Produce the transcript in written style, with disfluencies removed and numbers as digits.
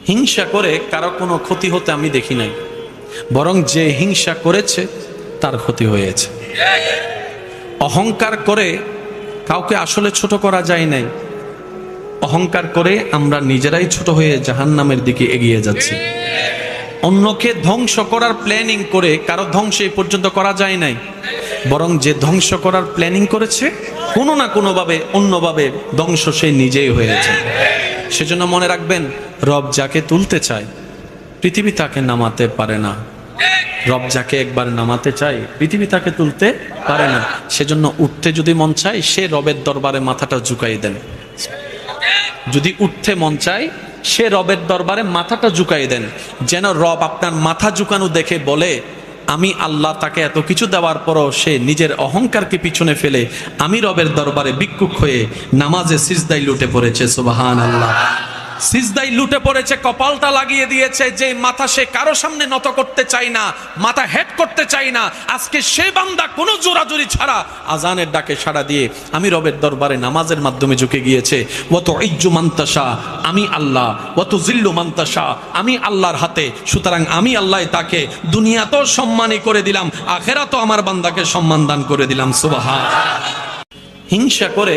হিংসা করে কারো কোনো ক্ষতি হতে আমি দেখি নাই, বরং যে হিংসা করেছে তার ক্ষতি হয়েছে। অহংকার করে কাউকে আসলে ছোট করা যায় নাই, অহংকার করে আমরা নিজেরাই ছোট হয়ে জাহান্নামের দিকে এগিয়ে যাচ্ছি। অন্যকে ধ্বংস করার প্ল্যানিং করে কারো ধ্বংস এই পর্যন্ত করা যায় নাই, বরং যে ধ্বংস করার প্ল্যানিং করেছে কোনো না কোনোভাবে অন্যভাবে ধ্বংস সে নিজেই হয়েছে। সেজন্য মনে রাখবেন, রব যাকে তুলতে চায় পৃথিবী তাকে নামাতে পারে না। রব যাকে একবার নামাতে চায় পৃথিবী তাকে তুলতে পারে না। সেজন্য উঠতে যদি মন চায় সে রবের দরবারে মাথাটা ঝুঁকাই দেন। যদি উঠতে মন চায় সে রবের দরবারে মাথাটা ঝুঁকাই দেন, যেন রব আপনার মাথা ঝুঁকানো দেখে বলে, আমি আল্লাহ তাকে এত কিছু দেওয়ার পরও সে নিজের অহংকারকে পিছনে ফেলে আমি রবের দরবারে ভিক্ষুক হয়ে নামাজে সিজদায় লুটে পড়েছে। সুবহানাল্লাহ। সিজদায় লুটে পড়েছে, কপালটা লাগিয়ে দিয়েছে। যে মাথা সে কারো সামনে নত করতে চায় না, মাথা হেড করতে চায় না, আজকে সে বান্দা কোনো জোরাজুরি ছাড়া আজানের ডাকে সাড়া দিয়ে আমি রবের দরবারে নামাজের মাধ্যমে ঝুঁকে গিয়েছে। ওয়াত ইজ্জু মান্তাসা, আমি আল্লাহ, ওয়াত জিল্লু মান্তাসা, আমি আল্লাহর হাতে। সুতরাং আমি আল্লাহ তাকে দুনিয়াতেও সম্মানী করে দিলাম, আখেরাতেও আমার বান্দাকে সম্মান দান করে দিলাম। সুবহানাল্লাহ। হিংসা করে